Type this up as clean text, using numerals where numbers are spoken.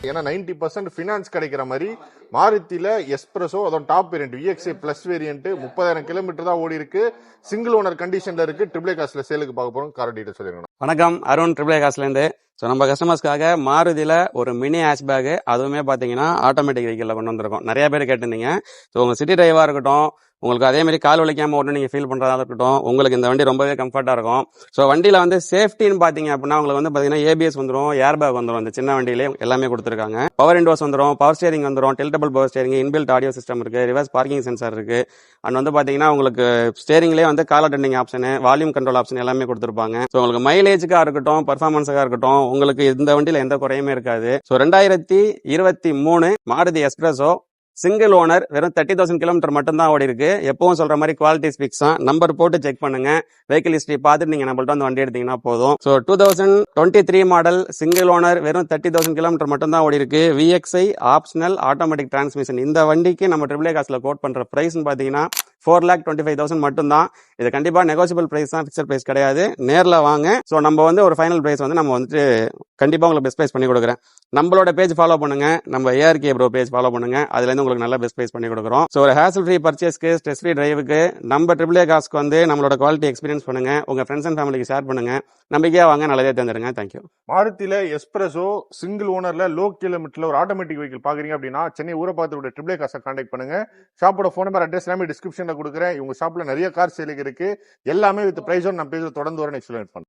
ஏன்னா 90% ஃபினான்ஸ் கிடைக்கிற மாதிரி மாருதியில எஸ்பிரஸோ அதோட top variant VXi plus variant 30,000 kilometre தான் ஓடி இருக்கு. சிங்கிள் ஓனர் கண்டிஷன்ல இருக்கு. ட்ரிபிள் காஸ்ட்ல சேலுக்கு பார்க்க போறோம். கார் டீடைல் சொல்லிருங்க. வணக்கம், அருண் ட்ரிபிள் காஸ்ட்ல இருந்து. ஸோ நம்ம கஸ்டமர்ஸ்க்காக மாருதியில ஒரு மினி ஹேஷ்பேக், அதுவுமே பார்த்தீங்கன்னா ஆட்டோமேட்டிக் வெஹிக்கிளில் கொண்டு வந்திருக்கோம். நிறைய பேர் கேட்டிருந்தீங்க. ஸோ உங்கள் சிட்டி டிரைவாக இருக்கட்டும், உங்களுக்கு அதே மாதிரி கால் வலிக்காமல் ஒன்று நீங்கள் ஃபீல் பண்ணுறதா இருக்கட்டும், உங்களுக்கு இந்த வண்டி ரொம்பவே கம்ஃபர்ட்டாக இருக்கும். ஸோ வண்டியில் வந்து சேஃப்டின்னு பார்த்தீங்க அப்படின்னா உங்களுக்கு வந்து பார்த்தீங்கன்னா ஏபிஎஸ் வந்துடும், ஏர் பேக் வந்துடும். இந்த சின்ன வண்டியிலே எல்லாமே கொடுத்துருக்காங்க. பவர் விண்டோஸ் வந்துடும், பவர் ஸ்டேரிங் வந்துடும், tiltable power steering, inbuilt audio system இருக்குது, ரிவர்ஸ் பார்க்கிங் சென்சார் இருக்குது. அண்ட் வந்து பார்த்தீங்கன்னா உங்களுக்கு ஸ்டேரிங்லேயே வந்து call attending option, volume control option எல்லாமே கொடுத்துருப்பாங்க. ஸோ உங்களுக்கு மைலேஜுக்காக இருக்கட்டும், பர்ஃபார்மன்ஸுக்காக இருக்கட்டும், உங்களுக்கு இந்த வண்டியில் எந்த குறையுமே இருக்காது. So 2023 Maruti Espresso single owner, வெறும் 30,000 கிலோமீட்டர் மட்டும் தான் ஓடி இருக்கு. எப்பவும் சொல்ற மாதிரி குவாலிட்டி ஸ்பீக்ஸ் தான். நம்பர் போட்டு செக் பண்ணுங்க. வெஹிக்கிள் ஹிஸ்டரி பார்த்துட்டு நீங்க நம்மள்ட்ட வந்து வண்டி எடுத்தீங்கன்னா போதும். ஸோ 2023 மாடல் சிங்கிள் ஓனர், வெறும் 30,000 கிலோமீட்டர் மட்டும் தான் ஓடி இருக்கு. VXi optional automatic transmission. இந்த வண்டிக்கு நம்ம ட்ரிபிள் காஸ்ட்ல கோட் பண்ற பிரைஸ் பாத்தீங்கன்னா 4,25,000 மட்டும் தான். இது கண்டிப்பா நெகோசியபிள் பிரைஸ் தான், பிக்சர் பிரைஸ் கிடையாது. நேர்ல வாங்க. ஸோ நம்ம வந்து ஒரு ஃபைனல் பிரைஸ் வந்து நம்ம வந்துட்டு கண்டிப்பா உங்களுக்கு பெஸ்ட் பிரைஸ் பண்ணி கொடுக்குறேன். நம்மளோட பேஜ் ஃபாலோ பண்ணுங்க, நம்ம ஏஆர்கே ப்ரோ பேஜ் ஃபாலோ பண்ணுங்க. அதுல இருந்து உங்களுக்கு நல்ல பெஸ்ட் பிரைஸ் பண்ணி கொடுக்குறோம். ஸோ ஒரு ஹேசல் ஃப்ரீ பர்ச்சேஸ்க்கு, ஸ்ட்ரெஸ் ஃப்ரீ டிரைவுக்கு நம்ம ட்ரிபிள் காஸ்ட்க்கு வந்து நம்மளோட குவாலிட்டி எக்ஸ்பீரியன்ஸ் பண்ணுங்க. உங்க ஃப்ரெண்ட்ஸ் அண்ட் ஃபேமிலிக்கு ஷேர் பண்ணுங்க. நம்பிக்கையா வாங்க, நல்லதே தேர்ந்தெடுங்க. தேங்க்யூ. மாருதியில எஸ்பிரஸோ சிங்கிள் ஓனர்ல லோ கிலோமீட்டர்ல ஒரு ஆட்டோமேட்டிக் வெஹிக்கிள் பாக்குறீங்க அப்படின்னா சென்னை ஊரப்பாத்தோட ட்ரிபிள் காஸ்ட் கான்டாக்ட் பண்ணுங்க. ஷாப்போட ஃபோன் நம்பர், அட்ரஸ் எல்லாமே டிஸ்கிரிப்ஷன்ல கொடுக்குறேன். இவங்க ஷாப்ல நிறைய கார் சேலுக்கு இருக்கு. எல்லாமே வித் பிரைஸோட நம்ம பேஜ்ல தொடர்ந்து வர எக்ஸ்பிளைன் பண்ணுறேன்.